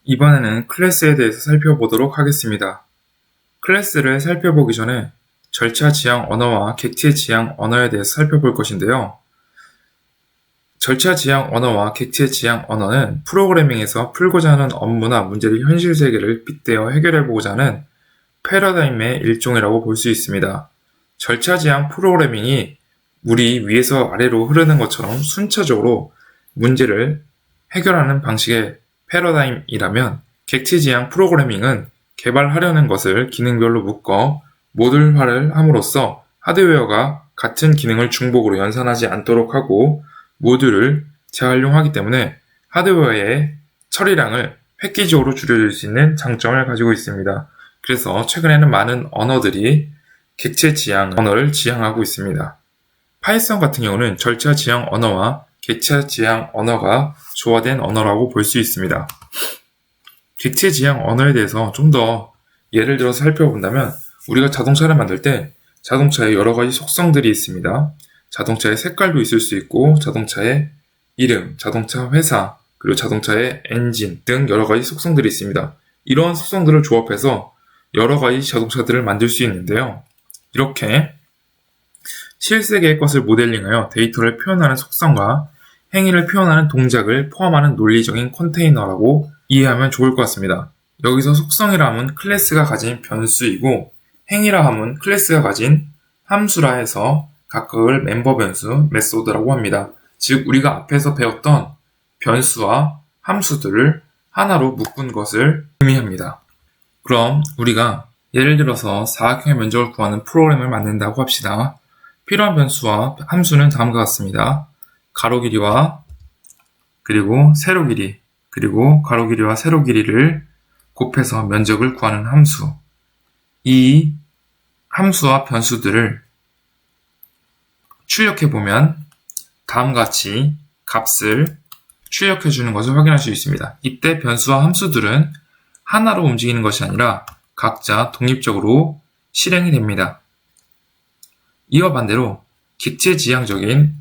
이번에는 클래스에 대해서 살펴보도록 하겠습니다. 클래스를 살펴보기 전에 절차 지향 언어와 객체 지향 언어에 대해서 살펴볼 것인데요. 절차 지향 언어와 객체 지향 언어는 프로그래밍에서 풀고자 하는 업무나 문제를 현실 세계를 빗대어 해결해보고자 하는 패러다임의 일종이라고 볼 수 있습니다. 절차 지향 프로그래밍이 물이 위에서 아래로 흐르는 것처럼 순차적으로 문제를 해결하는 방식의 패러다임이라면 객체 지향 프로그래밍은 개발하려는 것을 기능별로 묶어 모듈화를 함으로써 하드웨어가 같은 기능을 중복으로 연산하지 않도록 하고 모듈을 재활용하기 때문에 하드웨어의 처리량을 획기적으로 줄여줄 수 있는 장점을 가지고 있습니다. 그래서 최근에는 많은 언어들이 객체 지향 언어를 지향하고 있습니다. 파이썬 같은 경우는 절차 지향 언어와 객체 지향 언어가 조화된 언어라고 볼 수 있습니다. 객체 지향 언어에 대해서 좀 더 예를 들어서 살펴본다면 우리가 자동차를 만들 때 자동차에 여러 가지 속성들이 있습니다. 자동차의 색깔도 있을 수 있고 자동차의 이름, 자동차 회사, 그리고 자동차의 엔진 등 여러 가지 속성들이 있습니다. 이러한 속성들을 조합해서 여러 가지 자동차들을 만들 수 있는데요. 이렇게 실세계의 것을 모델링하여 데이터를 표현하는 속성과 행위를 표현하는 동작을 포함하는 논리적인 컨테이너라고 이해하면 좋을 것 같습니다. 여기서 속성이라 함은 클래스가 가진 변수이고 행위라 함은 클래스가 가진 함수라 해서 각각을 멤버 변수, 메소드라고 합니다. 즉 우리가 앞에서 배웠던 변수와 함수들을 하나로 묶은 것을 의미합니다. 그럼 우리가 예를 들어서 사각형의 면적을 구하는 프로그램을 만든다고 합시다. 필요한 변수와 함수는 다음과 같습니다. 가로 길이와 그리고 세로 길이 그리고 가로 길이와 세로 길이를 곱해서 면적을 구하는 함수. 이 함수와 변수들을 출력해보면 다음과 같이 값을 출력해주는 것을 확인할 수 있습니다. 이때 변수와 함수들은 하나로 움직이는 것이 아니라 각자 독립적으로 실행이 됩니다. 이와 반대로 객체 지향적인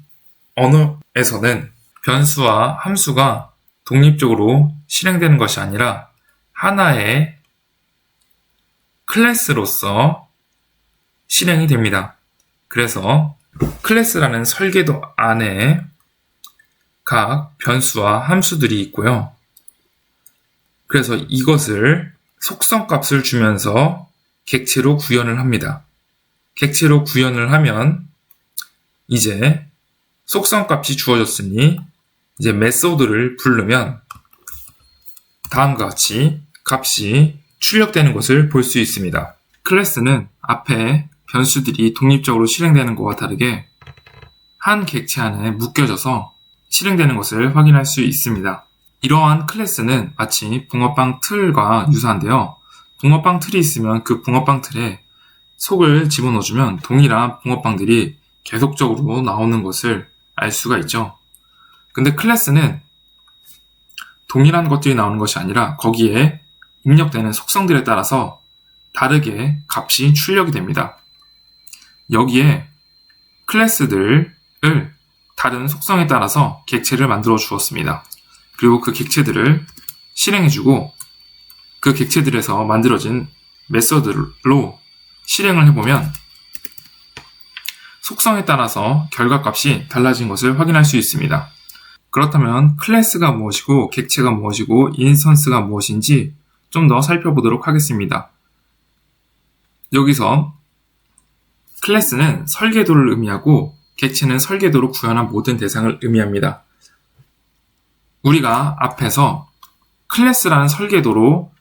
언어에서는 변수와 함수가 독립적으로 실행되는 것이 아니라 하나의 클래스로서 실행이 됩니다. 그래서 클래스라는 설계도 안에 각 변수와 함수들이 있고요. 그래서 이것을 속성값을 주면서 객체로 구현을 합니다. 객체로 구현을 하면 이제 속성값이 주어졌으니 이제 메소드를 부르면 다음과 같이 값이 출력되는 것을 볼 수 있습니다. 클래스는 앞에 변수들이 독립적으로 실행되는 것과 다르게 한 객체 안에 묶여져서 실행되는 것을 확인할 수 있습니다. 이러한 클래스는 마치 붕어빵 틀과 유사한데요. 붕어빵 틀이 있으면 그 붕어빵 틀에 속을 집어넣어주면 동일한 붕어빵들이 계속적으로 나오는 것을 알 수가 있죠. 근데 클래스는 동일한 것들이 나오는 것이 아니라 거기에 입력되는 속성들에 따라서 다르게 값이 출력이 됩니다. 여기에 클래스들을 다른 속성에 따라서 객체를 만들어 주었습니다. 그리고 그 객체들을 실행해주고 그 객체들에서 만들어진 메서드로 실행을 해보면 속성에 따라서 결과값이 달라진 것을 확인할 수 있습니다. 그렇다면 클래스가 무엇이고 객체가 무엇이고 인스턴스가 무엇인지 좀 더 살펴보도록 하겠습니다. 여기서 클래스는 설계도를 의미하고 객체는 설계도로 구현한 모든 대상을 의미합니다. 우리가 앞에서 클래스라는 설계도로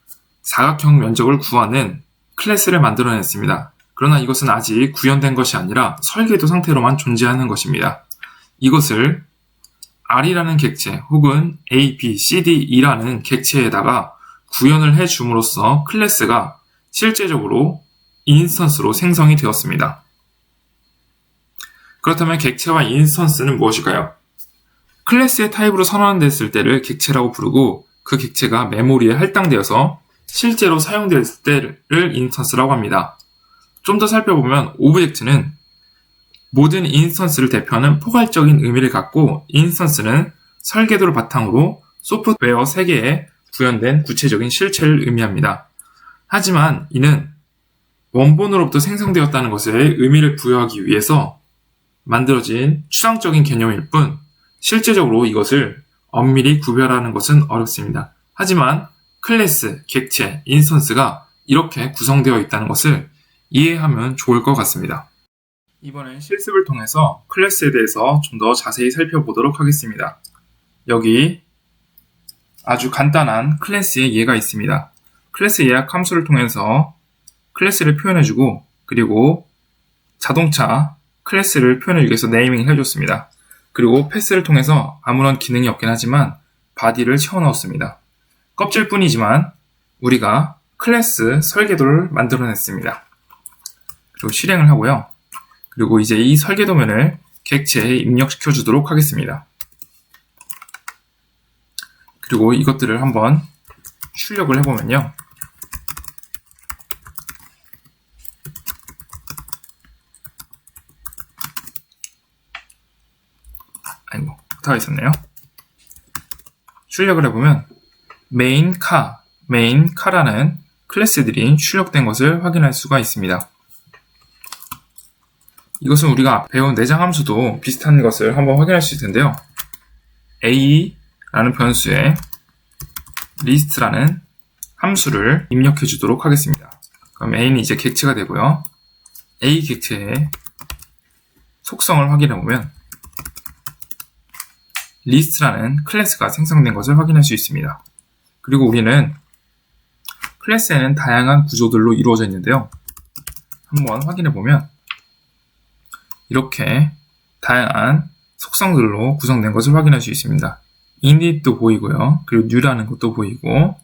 사각형 면적을 구하는 클래스를 만들어냈습니다. 그러나 이것은 아직 구현된 것이 아니라 설계도 상태로만 존재하는 것입니다. 이것을 R이라는 객체 혹은 A, B, C, D, E라는 객체에다가 구현을 해줌으로써 클래스가 실제적으로 인스턴스로 생성이 되었습니다. 그렇다면 객체와 인스턴스는 무엇일까요? 클래스의 타입으로 선언됐을 때를 객체라고 부르고 그 객체가 메모리에 할당되어서 실제로 사용됐을 때를 인스턴스라고 합니다. 좀 더 살펴보면 오브젝트는 모든 인스턴스를 대표하는 포괄적인 의미를 갖고 인스턴스는 설계도를 바탕으로 소프트웨어 세계에 구현된 구체적인 실체를 의미합니다. 하지만 이는 원본으로부터 생성되었다는 것에 의미를 부여하기 위해서 만들어진 추상적인 개념일 뿐 실제적으로 이것을 엄밀히 구별하는 것은 어렵습니다. 하지만 클래스, 객체, 인스턴스가 이렇게 구성되어 있다는 것을 이해하면 좋을 것 같습니다. 이번엔 실습을 통해서 클래스에 대해서 좀 더 자세히 살펴보도록 하겠습니다. 여기 아주 간단한 클래스의 예가 있습니다. 클래스 예약 함수를 통해서 클래스를 표현해주고 그리고 자동차 클래스를 표현해주기 위해서 네이밍을 해줬습니다. 그리고 패스를 통해서 아무런 기능이 없긴 하지만 바디를 채워넣었습니다. 껍질뿐이지만 우리가 클래스 설계도를 만들어냈습니다. 그리고 실행을 하고요. 그리고 이제 이 설계도면을 객체에 입력시켜 주도록 하겠습니다. 그리고 이것들을 한번 출력을 해보면요. 아이고, 붙어 있었네요. 출력을 해보면 메인카라는 클래스들이 출력된 것을 확인할 수가 있습니다. 이것은 우리가 배운 내장 함수도 비슷한 것을 한번 확인할 수 있을 텐데요. A라는 변수에 list라는 함수를 입력해 주도록 하겠습니다. 그럼 A는 이제 객체가 되고요. A 객체의 속성을 확인해 보면 list라는 클래스가 생성된 것을 확인할 수 있습니다. 그리고 우리는 클래스에는 다양한 구조들로 이루어져 있는데요. 한번 확인해 보면 이렇게 다양한 속성들로 구성된 것을 확인할 수 있습니다. init도 보이고요. 그리고 new라는 것도 보이고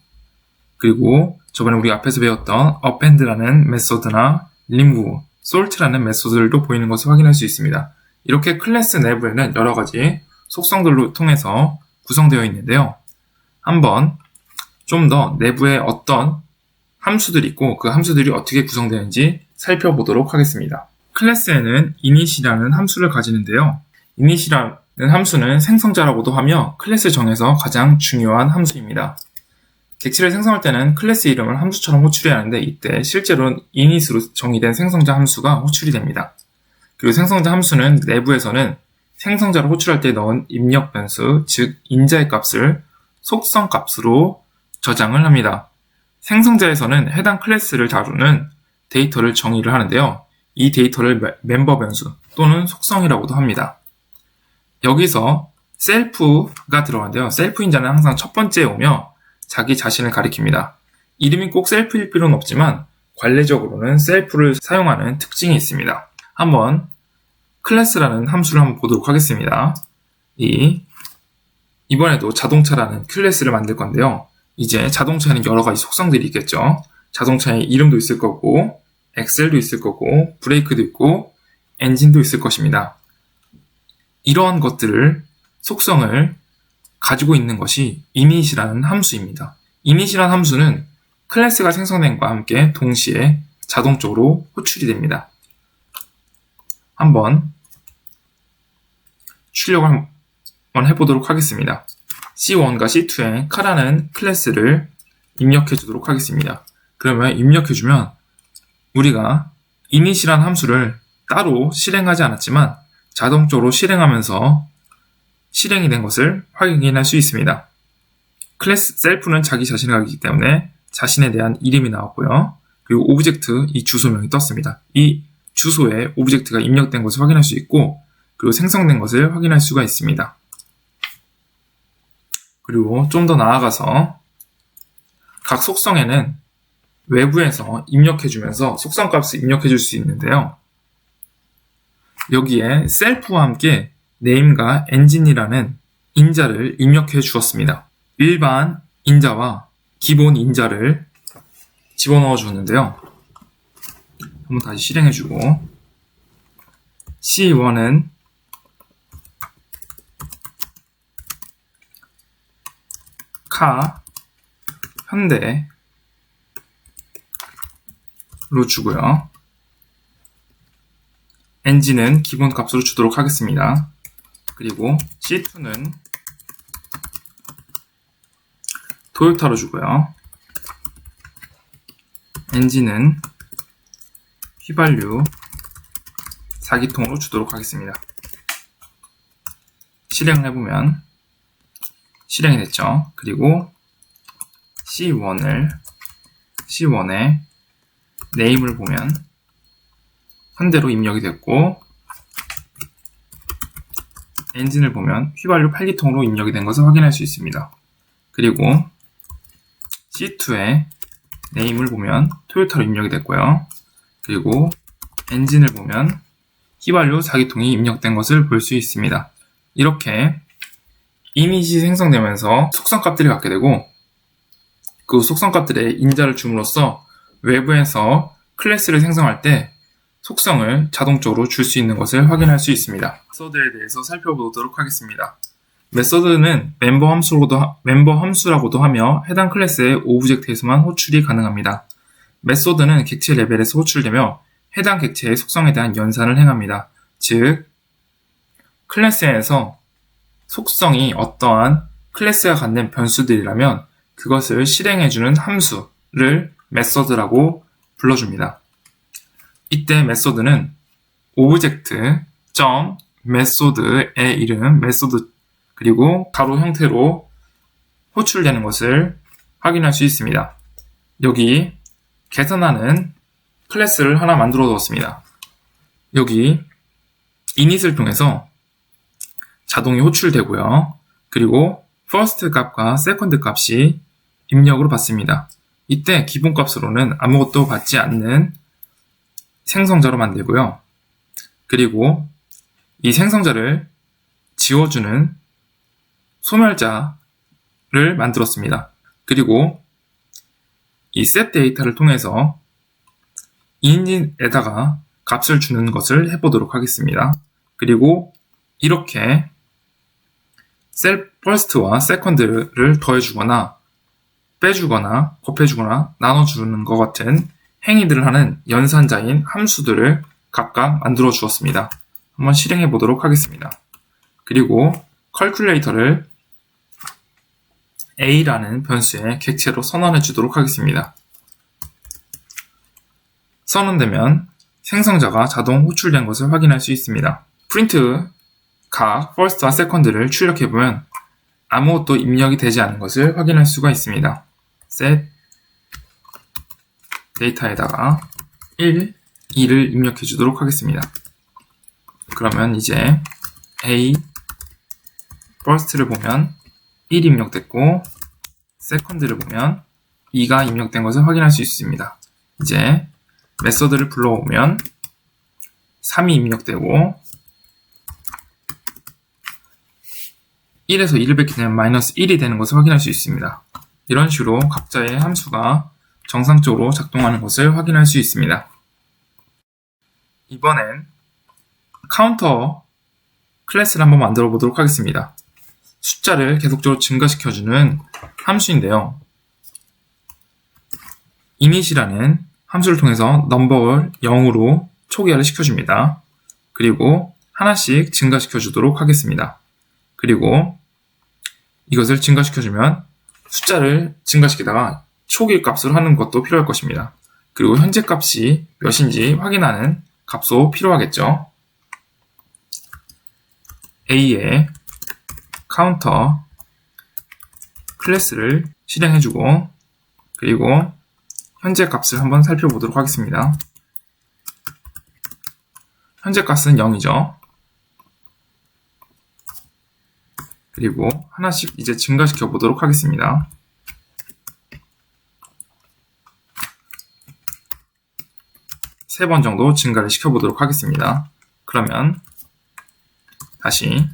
그리고 저번에 우리 앞에서 배웠던 append라는 메소드나 remove, sort라는 메소드들도 보이는 것을 확인할 수 있습니다. 이렇게 클래스 내부에는 여러 가지 속성들로 통해서 구성되어 있는데요. 한번 좀 더 내부에 어떤 함수들이 있고 그 함수들이 어떻게 구성되는지 살펴보도록 하겠습니다. 클래스에는 init이라는 함수를 가지는데요. init이라는 함수는 생성자라고도 하며 클래스 정에서 가장 중요한 함수입니다. 객체를 생성할 때는 클래스 이름을 함수처럼 호출해야 하는데 이때 실제로는 init으로 정의된 생성자 함수가 호출이 됩니다. 그리고 생성자 함수는 내부에서는 생성자를 호출할 때 넣은 입력 변수, 즉 인자의 값을 속성 값으로 저장을 합니다. 생성자에서는 해당 클래스를 다루는 데이터를 정의를 하는데요. 이 데이터를 멤버 변수 또는 속성이라고도 합니다. 여기서 셀프가 들어가는데요. 셀프 인자는 항상 첫 번째에 오며 자기 자신을 가리킵니다. 이름이 꼭 셀프일 필요는 없지만 관례적으로는 셀프를 사용하는 특징이 있습니다. 한번 클래스라는 함수를 한번 보도록 하겠습니다. 이번에도 자동차라는 클래스를 만들 건데요. 이제 자동차에는 여러 가지 속성들이 있겠죠. 자동차에 이름도 있을 거고 엑셀도 있을 거고 브레이크도 있고 엔진도 있을 것입니다. 이러한 것들을 속성을 가지고 있는 것이 init이라는 함수입니다. init이라는 함수는 클래스가 생성된 것과 함께 동시에 자동적으로 호출이 됩니다. 한번 출력을 한번 해보도록 하겠습니다. C1과 C2에 카라는 클래스를 입력해 주도록 하겠습니다. 그러면 입력해주면 우리가 init이라는 함수를 따로 실행하지 않았지만 자동적으로 실행하면서 실행이 된 것을 확인할 수 있습니다. 클래스 셀프는 자기 자신을 가리키기 때문에 자신에 대한 이름이 나왔고요. 그리고 오브젝트 이 주소명이 떴습니다. 이 주소에 오브젝트가 입력된 것을 확인할 수 있고 그리고 생성된 것을 확인할 수가 있습니다. 그리고 좀 더 나아가서 각 속성에는 외부에서 입력해주면서 속성값을 입력해줄 수 있는데요. 여기에 셀프와 함께 name과 engine이라는 인자를 입력해 주었습니다. 일반 인자와 기본 인자를 집어넣어 주었는데요. 한번 다시 실행해주고 C1은 카 현대로 주고요. 엔진은 기본 값으로 주도록 하겠습니다. 그리고 C2는 토요타로 주고요. 엔진은 휘발유 4기통으로 주도록 하겠습니다. 실행을 해보면 실행이 됐죠. 그리고 C1에 네임을 보면 현대로 입력이 됐고, 엔진을 보면 휘발유 8기통으로 입력이 된 것을 확인할 수 있습니다. 그리고 C2에 네임을 보면 토요타로 입력이 됐고요. 그리고 엔진을 보면 휘발유 4기통이 입력된 것을 볼 수 있습니다. 이렇게 이닛이 생성되면서 속성값들이 갖게 되고, 그 속성값들에 인자를 줌으로써 외부에서 클래스를 생성할 때 속성을 자동적으로 줄 수 있는 것을 확인할 수 있습니다. 메소드에 대해서 살펴보도록 하겠습니다. 메소드는 멤버 함수라고도 하며 해당 클래스의 오브젝트에서만 호출이 가능합니다. 메소드는 객체 레벨에서 호출되며 해당 객체의 속성에 대한 연산을 행합니다. 즉, 클래스에서 속성이 어떠한 클래스가 갖는 변수들이라면 그것을 실행해주는 함수를 메소드라고 불러줍니다. 이때 메소드는 오브젝트.메소드의 이름, 메소드, 그리고 가로 형태로 호출되는 것을 확인할 수 있습니다. 여기 계산하는 클래스를 하나 만들어 두었습니다. 여기 init을 통해서 자동이 호출되고요. 그리고 first 값과 second 값이 입력으로 받습니다. 이때 기본값으로는 아무것도 받지 않는 생성자로 만들고요. 그리고 이 생성자를 지워주는 소멸자를 만들었습니다. 그리고 이 set 데이터를 통해서 init에다가 값을 주는 것을 해보도록 하겠습니다. 그리고 이렇게 first와 second를 더해주거나 빼주거나 곱해주거나 나눠주는 것 같은 행위들을 하는 연산자인 함수들을 각각 만들어 주었습니다. 한번 실행해 보도록 하겠습니다. 그리고 calculator를 a라는 변수의 객체로 선언해 주도록 하겠습니다. 선언되면 생성자가 자동 호출된 것을 확인할 수 있습니다. 프린트 각 first와 second를 출력해 보면 아무것도 입력이 되지 않은 것을 확인할 수가 있습니다. set 데이터에다가 1, 2를 입력해 주도록 하겠습니다. 그러면 이제 A first를 보면 1이 입력됐고 second를 보면 2가 입력된 것을 확인할 수 있습니다. 이제 메소드를 불러오면 3이 입력되고 1에서 2를 베끼면 마이너스 1이 되는 것을 확인할 수 있습니다. 이런 식으로 각자의 함수가 정상적으로 작동하는 것을 확인할 수 있습니다. 이번엔 카운터 클래스를 한번 만들어 보도록 하겠습니다. 숫자를 계속적으로 증가시켜주는 함수인데요. init이라는 함수를 통해서 넘버를 0으로 초기화를 시켜줍니다. 그리고 하나씩 증가시켜 주도록 하겠습니다. 그리고 이것을 증가시켜주면 숫자를 증가시키다가 초기 값으로 하는 것도 필요할 것입니다. 그리고 현재 값이 몇인지 확인하는 값도 필요하겠죠. A의 카운터 클래스를 실행해주고 그리고 현재 값을 한번 살펴보도록 하겠습니다. 현재 값은 0이죠. 그리고 하나씩 이제 증가시켜 보도록 하겠습니다. 세 번 정도 증가를 시켜보도록 하겠습니다. 그러면 다시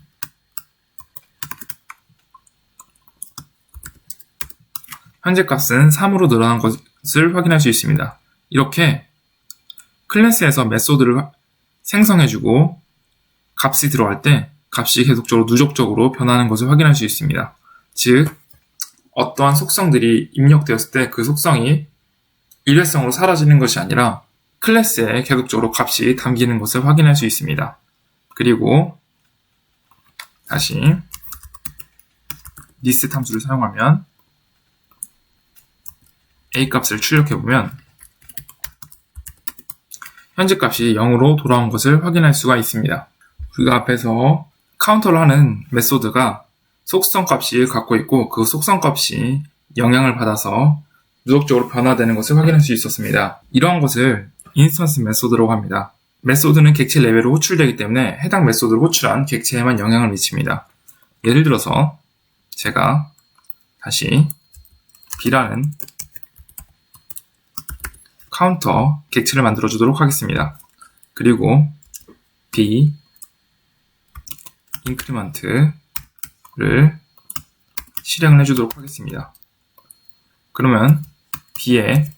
현재 값은 3으로 늘어난 것을 확인할 수 있습니다. 이렇게 클래스에서 메소드를 생성해주고 값이 들어갈 때 값이 계속적으로 누적적으로 변하는 것을 확인할 수 있습니다. 즉, 어떠한 속성들이 입력되었을 때 그 속성이 일회성으로 사라지는 것이 아니라 클래스에 계속적으로 값이 담기는 것을 확인할 수 있습니다. 그리고 다시 list 함수를 사용하면 A 값을 출력해보면 현재 값이 0으로 돌아온 것을 확인할 수가 있습니다. 우리가 앞에서 카운터를 하는 메소드가 속성 값이 갖고 있고 그 속성 값이 영향을 받아서 누적적으로 변화되는 것을 확인할 수 있었습니다. 이러한 것을 인스턴스 메소드라고 합니다. 메소드는 객체 레벨로 호출되기 때문에 해당 메소드를 호출한 객체에만 영향을 미칩니다. 예를 들어서 제가 다시 B라는 카운터 객체를 만들어 주도록 하겠습니다. 그리고 B 인크리먼트를 실행을 해주도록 하겠습니다. 그러면 B의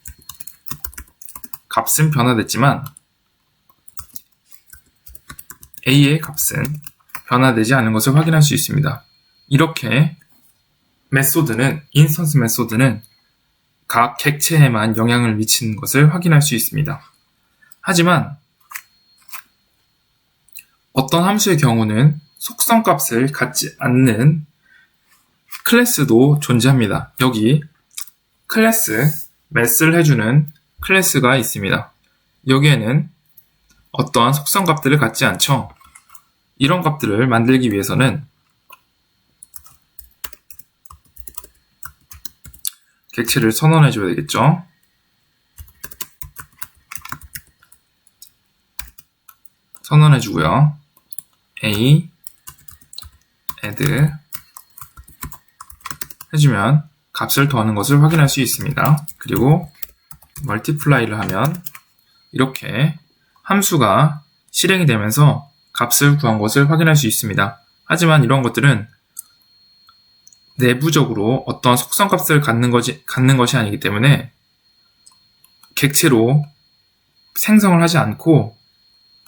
값은 변화됐지만 A의 값은 변화되지 않은 것을 확인할 수 있습니다. 이렇게 인스턴스 메소드는 각 객체에만 영향을 미치는 것을 확인할 수 있습니다. 하지만 어떤 함수의 경우는 속성 값을 갖지 않는 클래스도 존재합니다. 여기 클래스, 매스를 해주는 클래스가 있습니다. 여기에는 어떠한 속성 값들을 갖지 않죠. 이런 값들을 만들기 위해서는 객체를 선언해 줘야 되겠죠. 선언해 주고요. A add 해주면 값을 더하는 것을 확인할 수 있습니다. 그리고 multiply를 하면 이렇게 함수가 실행이 되면서 값을 구한 것을 확인할 수 있습니다. 하지만 이런 것들은 내부적으로 어떤 속성 값을 갖는 것이 아니기 때문에 객체로 생성을 하지 않고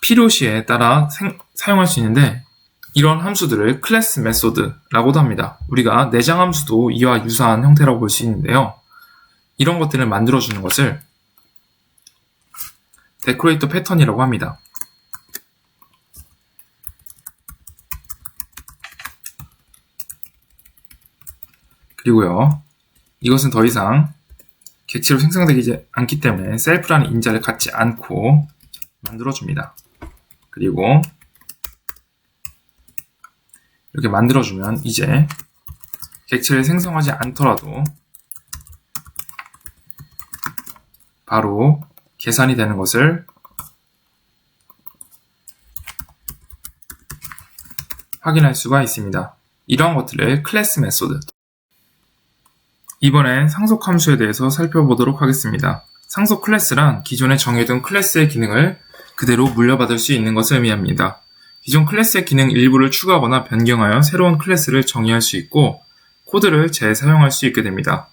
필요시에 따라 사용할 수 있는데 이런 함수들을 클래스 메소드라고도 합니다. 우리가 내장 함수도 이와 유사한 형태라고 볼 수 있는데요. 이런 것들을 만들어주는 것을 데코레이터 패턴이라고 합니다. 그리고요, 이것은 더 이상 객체로 생성되지 않기 때문에 셀프라는 인자를 갖지 않고 만들어줍니다. 그리고 이렇게 만들어주면 이제 객체를 생성하지 않더라도 바로 계산이 되는 것을 확인할 수가 있습니다. 이러한 것들을 클래스 메소드. 이번엔 상속 함수에 대해서 살펴보도록 하겠습니다. 상속 클래스란 기존에 정해둔 클래스의 기능을 그대로 물려받을 수 있는 것을 의미합니다. 기존 클래스의 기능 일부를 추가하거나 변경하여 새로운 클래스를 정의할 수 있고 코드를 재사용할 수 있게 됩니다.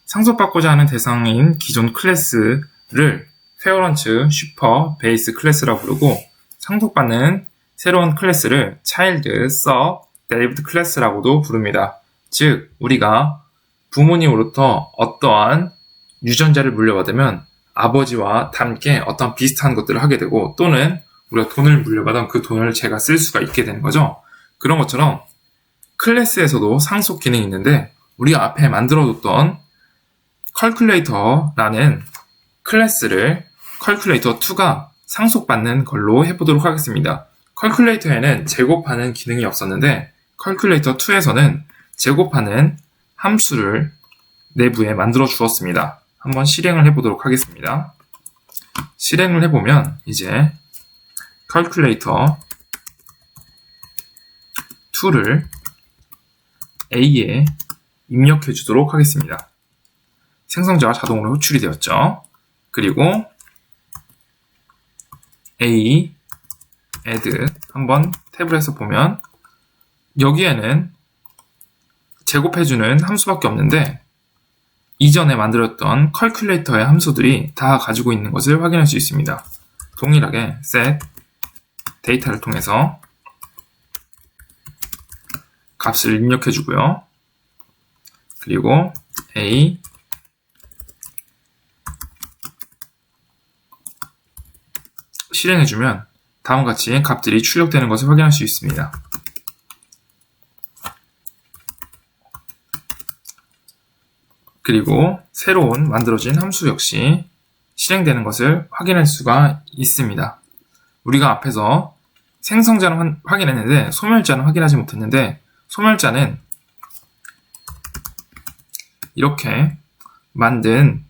상속받고자 하는 대상인 기존 클래스를 페어런트, 슈퍼, 베이스 클래스라고 부르고 상속받는 새로운 클래스를 차일드, 서브, 데리브드 클래스라고도 부릅니다. 즉, 우리가 부모님으로부터 어떠한 유전자를 물려받으면 아버지와 함께 어떤 비슷한 것들을 하게 되고 또는 우리가 돈을 물려받으면 그 돈을 제가 쓸 수가 있게 되는 거죠. 그런 것처럼 클래스에서도 상속 기능이 있는데 우리가 앞에 만들어뒀던 컬큘레이터라는 클래스를 컬큘레이터2가 상속받는 걸로 해보도록 하겠습니다. 컬큘레이터에는 제곱하는 기능이 없었는데 컬큘레이터2에서는 제곱하는 함수를 내부에 만들어 주었습니다. 한번 실행을 해보도록 하겠습니다. 실행을 해보면 이제 컬큘레이터 2를 A에 입력해 주도록 하겠습니다. 생성자가 자동으로 호출이 되었죠. 그리고 A add 한번 탭을 해서 보면 여기에는 제곱해주는 함수밖에 없는데 이전에 만들었던 컬큘레이터의 함수들이 다 가지고 있는 것을 확인할 수 있습니다. 동일하게 set 데이터를 통해서 값을 입력해주고요. 그리고 A 실행해주면 다음과 같이 값들이 출력되는 것을 확인할 수 있습니다. 그리고 새로운 만들어진 함수 역시 실행되는 것을 확인할 수가 있습니다. 우리가 앞에서 생성자는 확인했는데 소멸자는 확인하지 못했는데, 소멸자는 이렇게 만든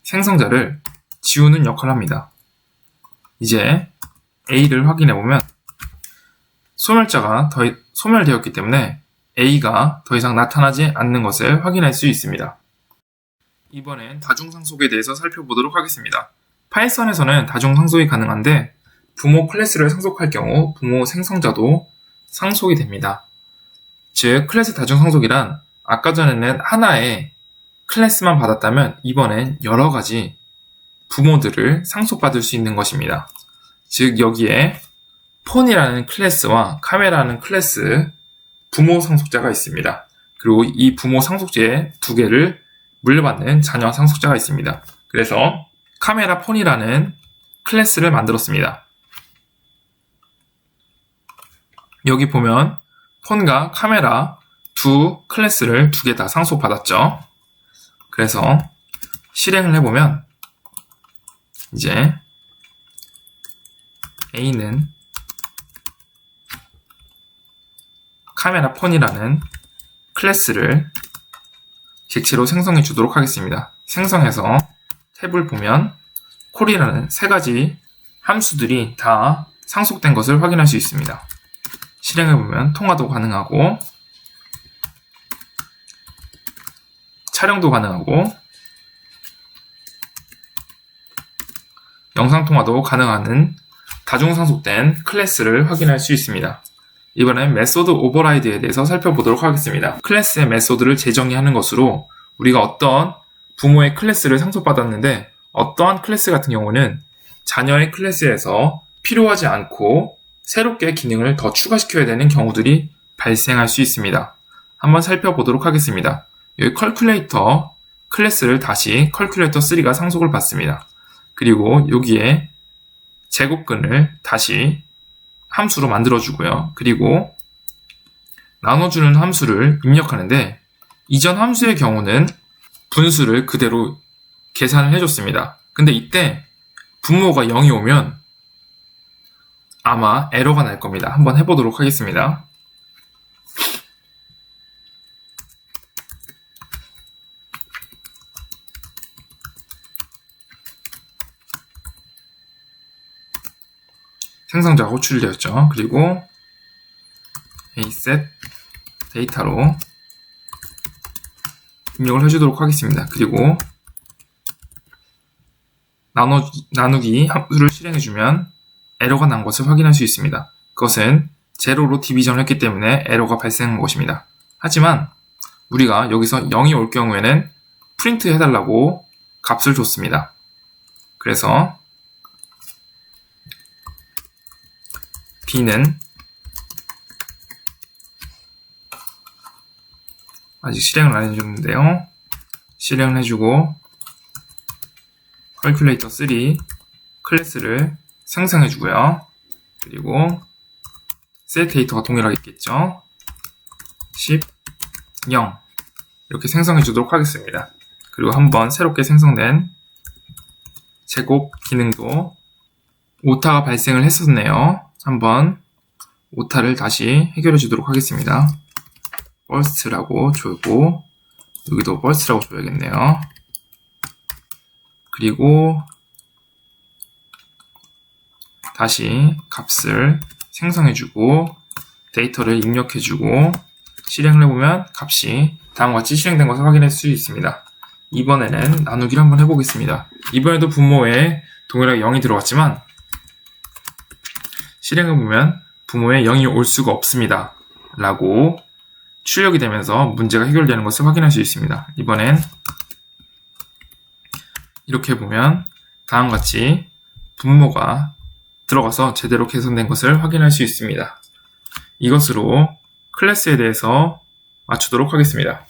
생성자를 지우는 역할을 합니다. 이제 A를 확인해보면 소멸자가 소멸되었기 때문에 A가 더 이상 나타나지 않는 것을 확인할 수 있습니다. 이번엔 다중상속에 대해서 살펴보도록 하겠습니다. 파이썬에서는 다중상속이 가능한데 부모 클래스를 상속할 경우 부모 생성자도 상속이 됩니다. 즉 클래스 다중상속이란 아까 전에는 하나의 클래스만 받았다면 이번엔 여러 가지 부모들을 상속받을 수 있는 것입니다. 즉 여기에 폰이라는 클래스와 카메라라는 클래스 부모 상속자가 있습니다. 그리고 이 부모 상속자의 두 개를 물려받는 자녀 상속자가 있습니다. 그래서 카메라 폰이라는 클래스를 만들었습니다. 여기 보면 폰과 카메라 두 클래스를 두 개 다 상속받았죠. 그래서 실행을 해보면 이제 A는 카메라 폰이라는 클래스를 객체로 생성해 주도록 하겠습니다. 생성해서 탭을 보면 콜이라는 세 가지 함수들이 다 상속된 것을 확인할 수 있습니다. 실행해보면 통화도 가능하고 촬영도 가능하고 영상통화도 가능한 다중상속된 클래스를 확인할 수 있습니다. 이번엔 메소드 오버라이드에 대해서 살펴보도록 하겠습니다. 클래스의 메소드를 재정의하는 것으로 우리가 어떤 부모의 클래스를 상속받았는데 어떠한 클래스 같은 경우는 자녀의 클래스에서 필요하지 않고 새롭게 기능을 더 추가시켜야 되는 경우들이 발생할 수 있습니다. 한번 살펴보도록 하겠습니다. 여기 컬큘레이터 클래스를 다시 컬큘레이터 3가 상속을 받습니다. 그리고 여기에 제곱근을 다시 함수로 만들어주고요. 그리고 나눠주는 함수를 입력하는데 이전 함수의 경우는 분수를 그대로 계산을 해줬습니다. 근데 이때 분모가 0이 오면 아마 에러가 날 겁니다. 한번 해보도록 하겠습니다. 생성자가 호출되었죠. 그리고 aset 데이터로 입력을 해주도록 하겠습니다. 그리고 나누기 함수를 실행해주면 에러가 난 것을 확인할 수 있습니다. 그것은 제로로 디비전을 했기 때문에 에러가 발생한 것입니다. 하지만 우리가 여기서 0이 올 경우에는 프린트 해달라고 값을 줬습니다. 그래서 b는 아직 실행을 안 해줬는데요. 실행을 해주고 컬큘레이터 3 클래스를 생성해주고요. 그리고 set 데이터가 동일하게 있겠죠. 10, 0 이렇게 생성해주도록 하겠습니다. 그리고 한번 새롭게 생성된 제곱 기능도 오타가 발생을 했었네요. 한번 오타를 다시 해결해 주도록 하겠습니다. burst라고 주고 여기도 burst라고 줘야겠네요. 그리고 다시 값을 생성해주고 데이터를 입력해주고 실행을 해보면 값이 다음과 같이 실행된 것을 확인할 수 있습니다. 이번에는 나누기를 한번 해보겠습니다. 이번에도 분모에 동일하게 0이 들어갔지만 실행해보면 부모에 0이 올 수가 없습니다. 라고 출력이 되면서 문제가 해결되는 것을 확인할 수 있습니다. 이번엔 이렇게 보면 다음과 같이 분모가 들어가서 제대로 개선된 것을 확인할 수 있습니다. 이것으로 클래스에 대해서 마치도록 하겠습니다.